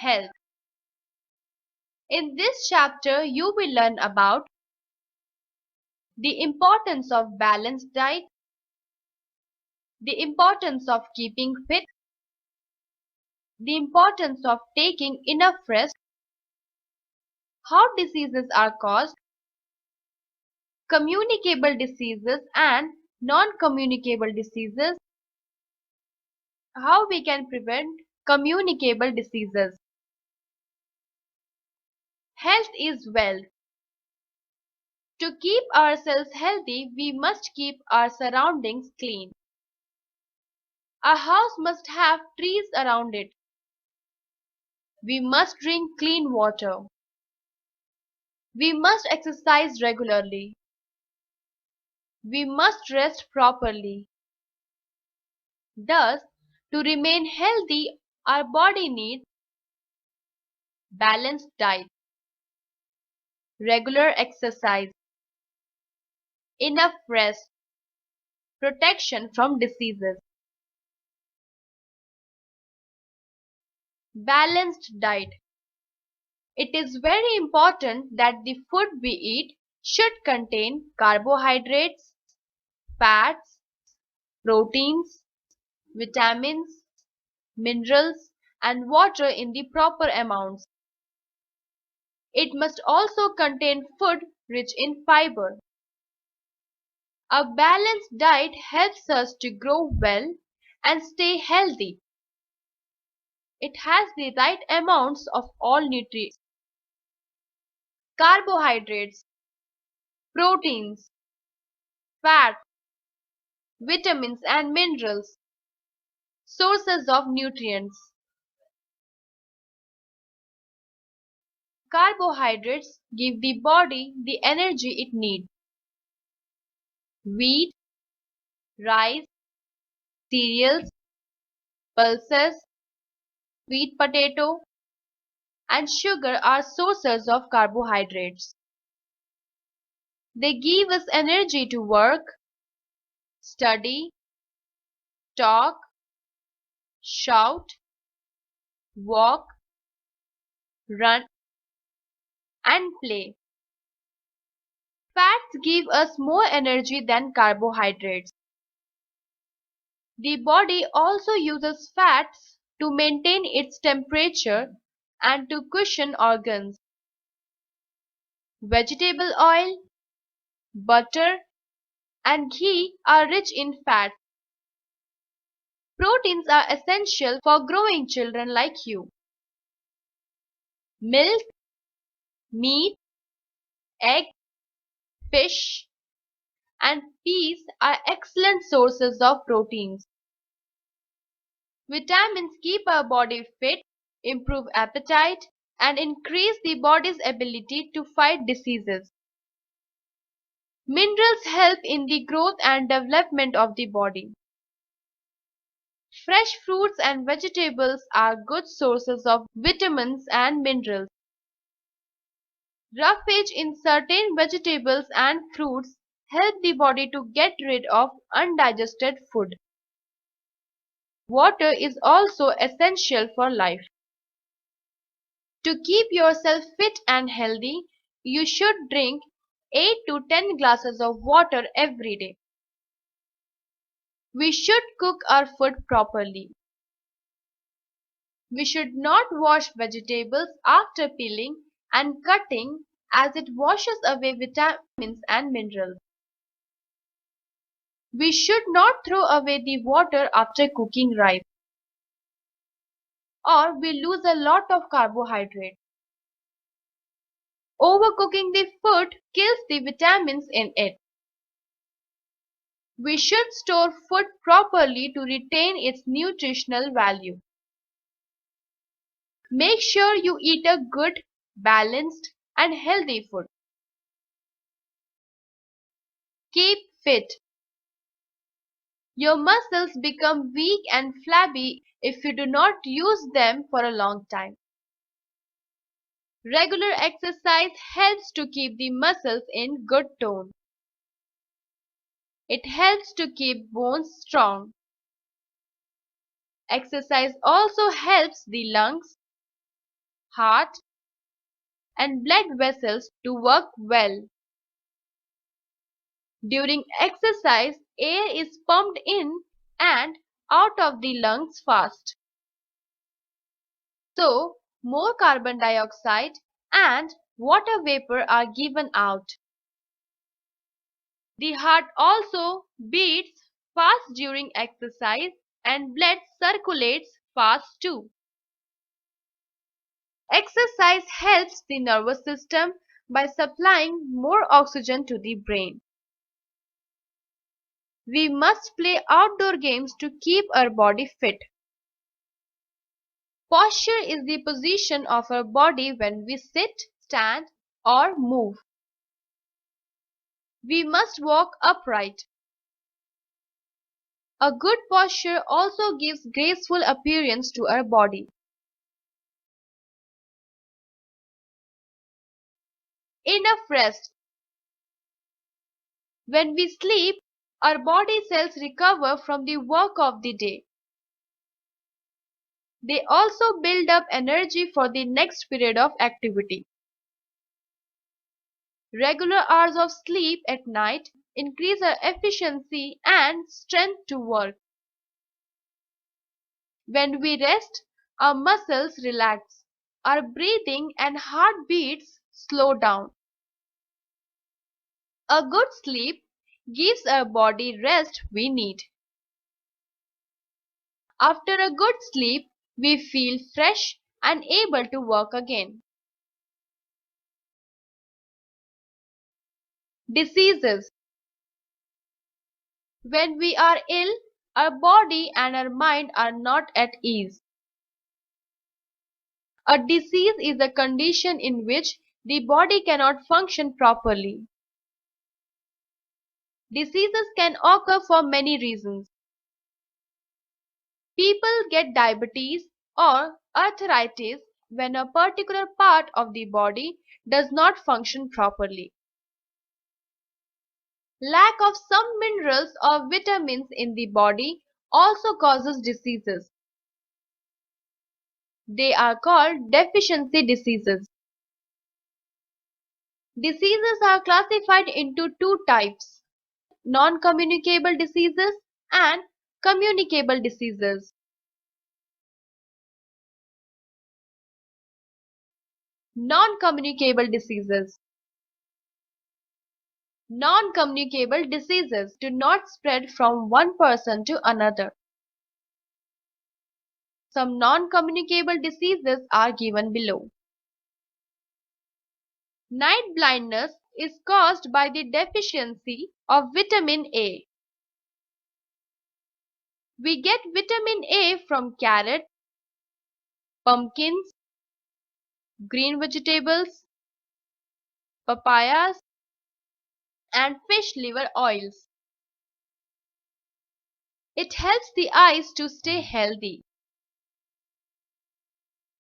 health. In this chapter, you will learn about the importance of balanced diet, the importance of keeping fit, the importance of taking enough rest, how diseases are caused, communicable diseases and non-communicable diseases, how we can prevent communicable diseases. Health is wealth. To keep ourselves healthy, we must keep our surroundings clean. A house must have trees around it. We must drink clean water. We must exercise regularly. We must rest properly. Thus, to remain healthy, our body needs balanced diet, regular exercise, enough rest, protection from diseases. Balanced diet. It is very important that the food we eat should contain carbohydrates, fats, proteins, vitamins, minerals, and water in the proper amounts. It must also contain food rich in fiber. A balanced diet helps us to grow well and stay healthy. It has the right amounts of all nutrients, carbohydrates, proteins, fats, vitamins and minerals, sources of nutrients. Carbohydrates give the body the energy it needs. Wheat, rice, cereals, pulses, sweet potato, and sugar are sources of carbohydrates. They give us energy to work, study, talk, shout, walk, run, and play. Fats give us more energy than carbohydrates. The body also uses fats to maintain its temperature and to cushion organs. Vegetable oil, butter, and ghee are rich in fat. Proteins are essential for growing children like you. Milk, meat, egg, fish, and peas are excellent sources of proteins. Vitamins keep our body fit, improve appetite, and increase the body's ability to fight diseases. Minerals help in the growth and development of the body. Fresh fruits and vegetables are good sources of vitamins and minerals. Roughage in certain vegetables and fruits help the body to get rid of undigested food. Water is also essential for life. To keep yourself fit and healthy, you should drink 8 to 10 glasses of water every day. We should cook our food properly. We should not wash vegetables after peeling and cutting as it washes away vitamins and minerals. We should not throw away the water after cooking rice, or we lose a lot of carbohydrate. Overcooking the food kills the vitamins in it. We should store food properly to retain its nutritional value. Make sure you eat a good, balanced, and healthy food. Keep fit. Your muscles become weak and flabby if you do not use them for a long time. Regular exercise helps to keep the muscles in good tone. It helps to keep bones strong. Exercise also helps the lungs, heart, and blood vessels to work well. During exercise, air is pumped in and out of the lungs fast. So, more carbon dioxide and water vapor are given out. The heart also beats fast during exercise and blood circulates fast too. Exercise helps the nervous system by supplying more oxygen to the brain. We must play outdoor games to keep our body fit. Posture is the position of our body when we sit, stand, or move. We must walk upright. A good posture also gives graceful appearance to our body. Enough rest. When we sleep, our body cells recover from the work of the day. They also build up energy for the next period of activity. Regular hours of sleep at night increase our efficiency and strength to work. When we rest, our muscles relax, our breathing and heartbeats slow down. A good sleep gives our body rest we need. After a good sleep, we feel fresh and able to work again. Diseases. When we are ill, our body and our mind are not at ease. A disease is a condition in which the body cannot function properly. Diseases can occur for many reasons. People get diabetes or arthritis when a particular part of the body does not function properly. Lack of some minerals or vitamins in the body also causes diseases. They are called deficiency diseases. Diseases are classified into two types: non-communicable diseases and communicable diseases. Non-communicable diseases. Non-communicable diseases do not spread from one person to another. Some non-communicable diseases are given below. Night blindness is caused by the deficiency of vitamin A. We get vitamin A from carrot, pumpkins, green vegetables, papayas, and fish liver oils. It helps the eyes to stay healthy.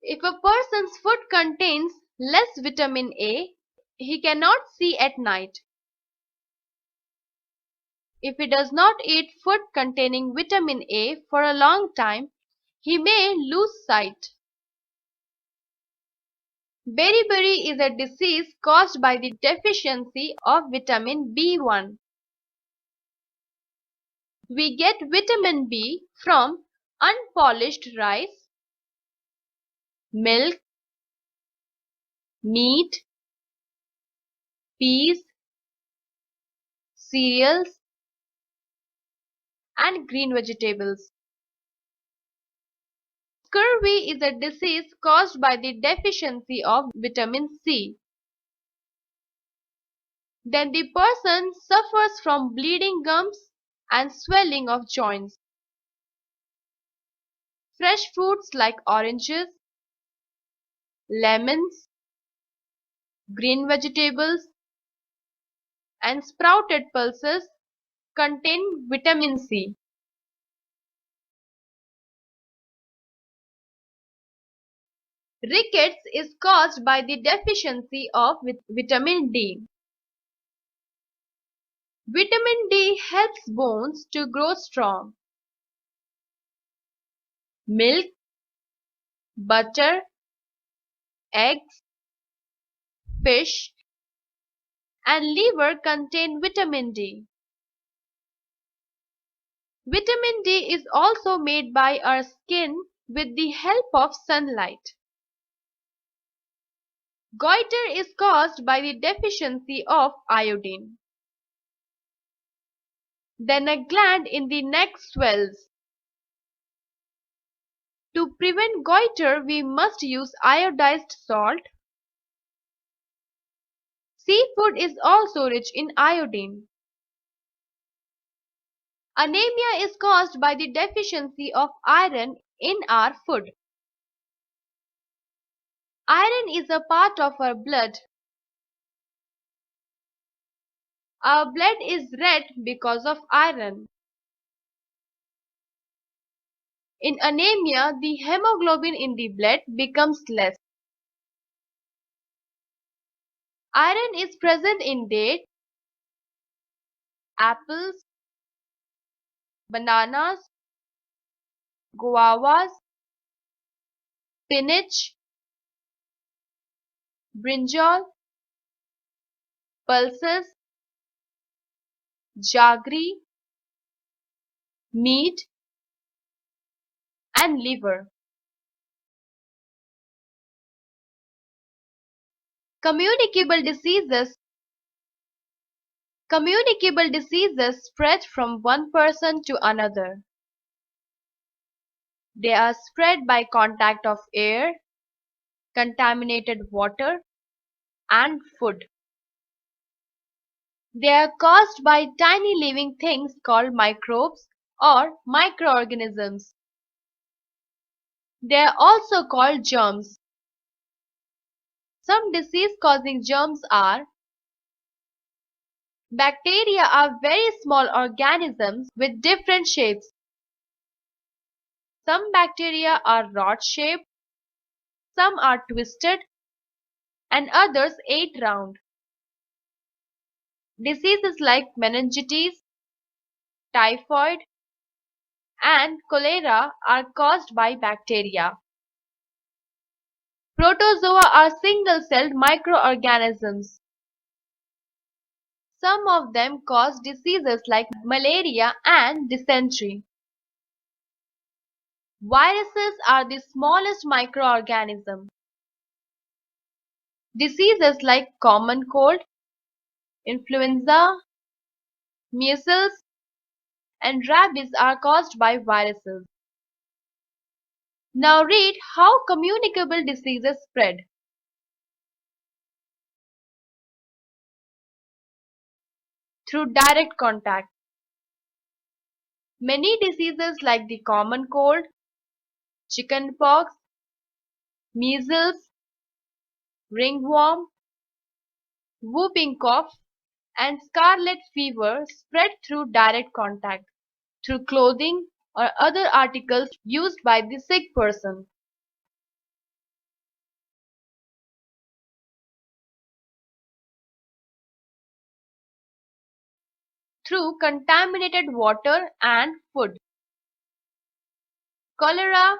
If a person's food contains less vitamin A, he cannot see at night. If he does not eat food containing vitamin A for a long time, he may lose sight. Beriberi is a disease caused by the deficiency of vitamin B1. We get vitamin B from unpolished rice, milk, meat, peas, cereals, and green vegetables. Scurvy is a disease caused by the deficiency of vitamin C. Then the person suffers from bleeding gums and swelling of joints. Fresh fruits like oranges, lemons, green vegetables, and sprouted pulses contain vitamin C. Rickets is caused by the deficiency of vitamin D. Vitamin D helps bones to grow strong. Milk, butter, Eggs, fish, and liver contain vitamin D. Vitamin D is also made by our skin with the help of sunlight. Goiter is caused by the deficiency of iodine. Then a gland in the neck swells. To prevent goiter, we must use iodized salt. Seafood is also rich in iodine. Anemia is caused by the deficiency of iron in our food. Iron is a part of our blood. Our blood is red because of iron. In anemia, the hemoglobin in the blood becomes less. Iron is present in dates, apples, bananas, guavas, spinach, brinjal, pulses, jaggery, meat, and liver. Communicable diseases Communicable diseases spread from one person to another. They are spread by contact of air, contaminated water, and food. They are caused by tiny living things called microbes or microorganisms. They are also called germs. Some disease-causing germs are: bacteria are very small organisms with different shapes. Some bacteria are rod-shaped, some are twisted, and others 8 round. Diseases like meningitis, typhoid, and cholera are caused by bacteria. Protozoa are single-celled microorganisms. Some of them cause diseases like malaria and dysentery. Viruses are the smallest microorganism. Diseases like common cold, influenza, measles, and rabies are caused by viruses. Now read how communicable diseases spread. Through direct contact. Many diseases like the common cold, chickenpox, measles, ringworm, whooping cough, and scarlet fever spread through direct contact, through clothing or other articles used by the sick person. Through contaminated water and food. Cholera,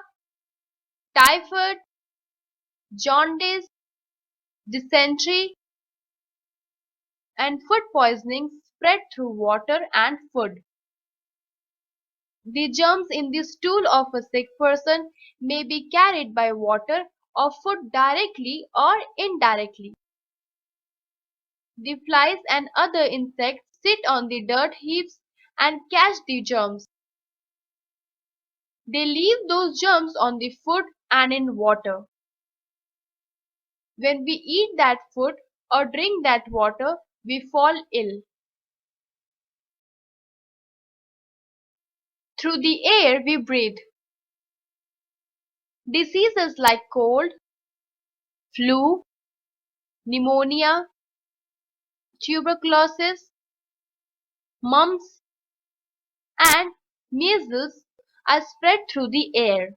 typhoid, jaundice, dysentery, and food poisoning spread through water and food. The germs in the stool of a sick person may be carried by water or food directly or indirectly. The flies and other insects sit on the dirt heaps and catch the germs. They leave those germs on the food and in water. When we eat that food or drink that water, we fall ill. Through the air we breathe. Diseases like cold, flu, pneumonia, tuberculosis, mumps, and measles are spread through the air.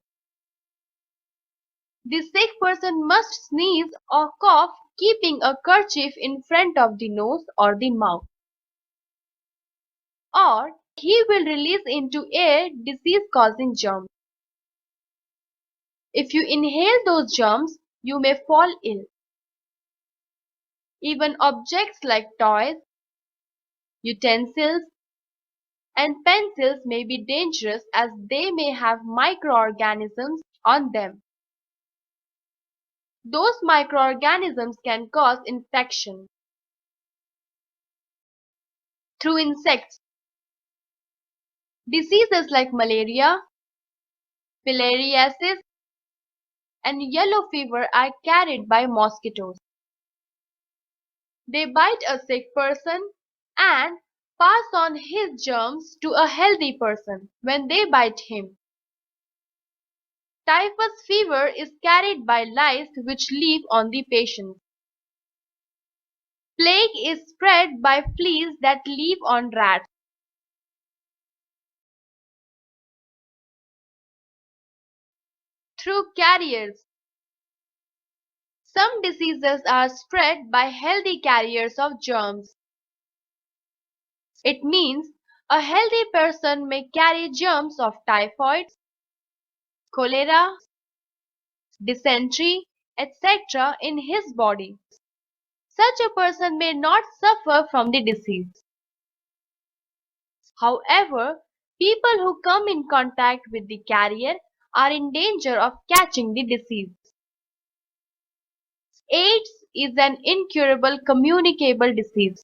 The sick person must sneeze or cough keeping a kerchief in front of the nose or the mouth, or he will release into air disease-causing germs. If you inhale those germs, you may fall ill. Even objects like toys, utensils, and pencils may be dangerous as they may have microorganisms on them. Those microorganisms can cause infection through insects. Diseases like malaria, filariasis, and yellow fever are carried by mosquitoes. They bite a sick person and pass on his germs to a healthy person when they bite him. Typhus fever is carried by lice which live on the patient. Plague is spread by fleas that live on rats. Through carriers. Some diseases are spread by healthy carriers of germs. It means a healthy person may carry germs of typhoid, cholera, dysentery, etc. in his body. Such a person may not suffer from the disease. However, people who come in contact with the carrier are in danger of catching the disease. AIDS is an incurable communicable disease.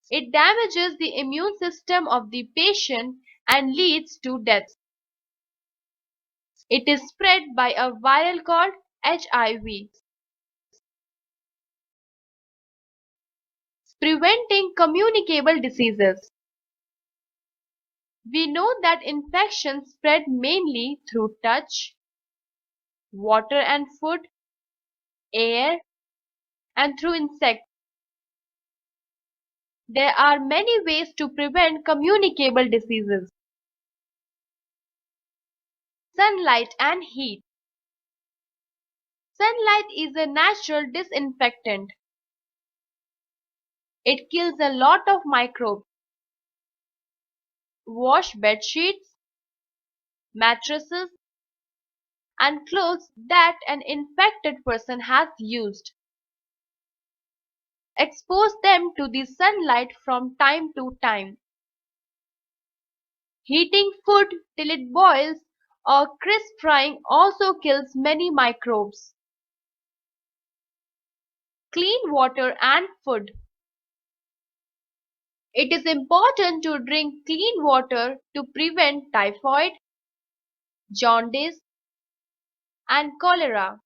It damages the immune system of the patient and leads to death. It is spread by a viral called HIV. Preventing communicable diseases. We know that infections spread mainly through touch, water and food, air, and through insects. There are many ways to prevent communicable diseases. Sunlight and heat. Sunlight is a natural disinfectant. It kills a lot of microbes. Wash bed sheets, mattresses, and clothes that an infected person has used. Expose them to the sunlight from time to time. Heating food till it boils or crisp frying also kills many microbes. Clean water and food. It is important to drink clean water to prevent typhoid, jaundice, and cholera.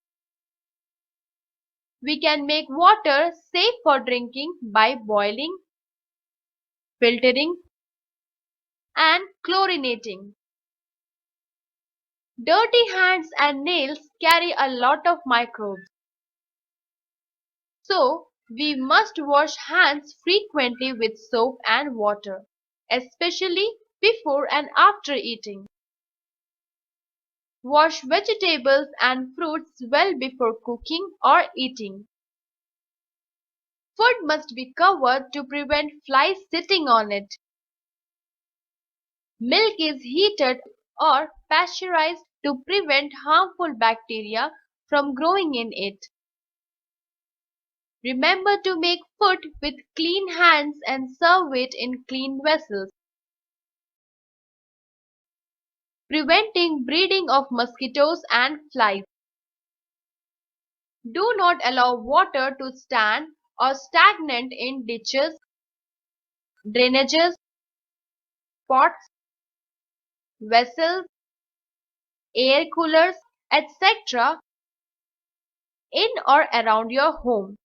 We can make water safe for drinking by boiling, filtering, and chlorinating. Dirty hands and nails carry a lot of microbes. So, we must wash hands frequently with soap and water, especially before and after eating. Wash vegetables and fruits well before cooking or eating. Food must be covered to prevent flies sitting on it. Milk is heated or pasteurized to prevent harmful bacteria from growing in it. Remember to make food with clean hands and serve it in clean vessels. Preventing breeding of mosquitoes and flies. Do not allow water to stand or stagnant in ditches, drainages, pots, vessels, air coolers, etc. in or around your home.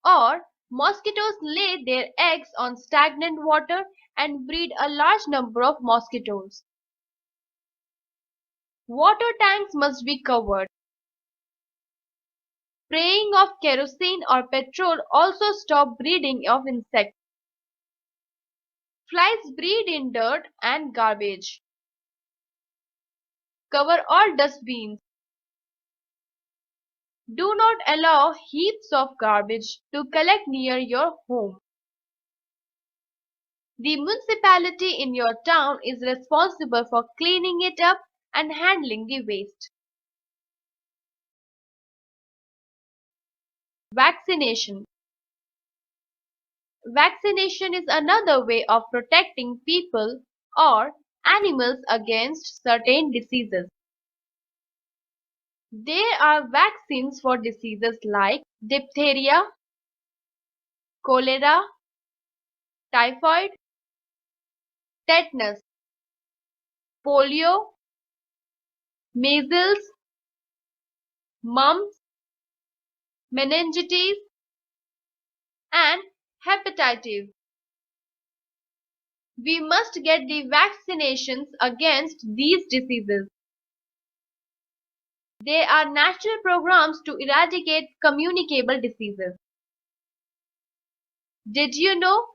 Or mosquitoes lay their eggs on stagnant water and breed a large number of mosquitoes. Water tanks must be covered. Spraying of kerosene or petrol also stop breeding of insects. Flies breed in dirt and garbage. Cover all dustbins. Do not allow heaps of garbage to collect near your home. The municipality in your town is responsible for cleaning it up and handling the waste. Vaccination. Vaccination is another way of protecting people or animals against certain diseases. There are vaccines for diseases like diphtheria, cholera, typhoid, tetanus, polio, measles, mumps, meningitis, and hepatitis. We must get the vaccinations against these diseases. There are national programs to eradicate communicable diseases. Did you know?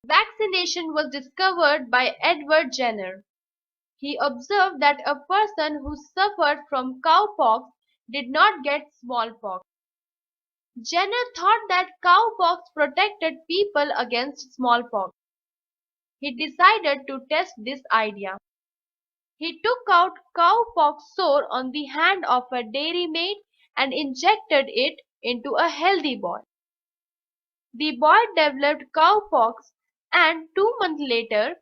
Vaccination was discovered by Edward Jenner. He observed that a person who suffered from cowpox did not get smallpox. Jenner thought that cowpox protected people against smallpox. He decided to test this idea. He took out cowpox sore on the hand of a dairymaid and injected it into a healthy boy. The boy developed cowpox, and 2 months later,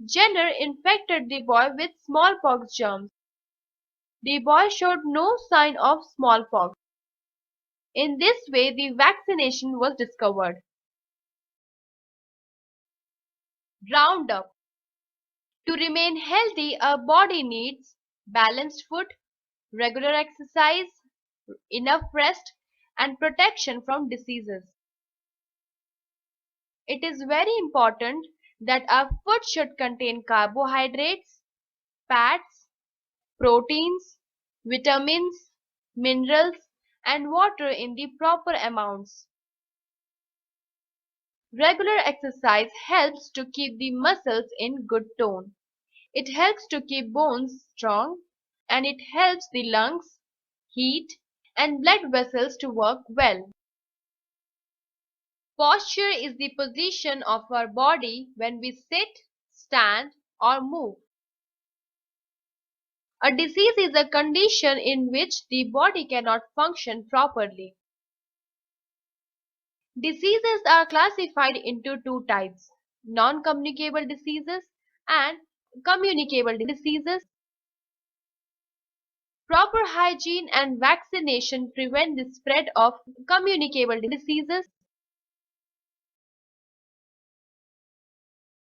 Jenner infected the boy with smallpox germs. The boy showed no sign of smallpox. In this way, the vaccination was discovered. Roundup. To remain healthy, our body needs balanced food, regular exercise, enough rest, and protection from diseases. It is very important that our food should contain carbohydrates, fats, proteins, vitamins, minerals, and water in the proper amounts. Regular exercise helps to keep the muscles in good tone. It helps to keep bones strong, and it helps the lungs, heat, and blood vessels to work well. Posture is the position of our body when we sit, stand, or move. A disease is a condition in which the body cannot function properly. Diseases are classified into two types: non-communicable diseases and communicable diseases. Proper hygiene and vaccination prevent the spread of communicable diseases.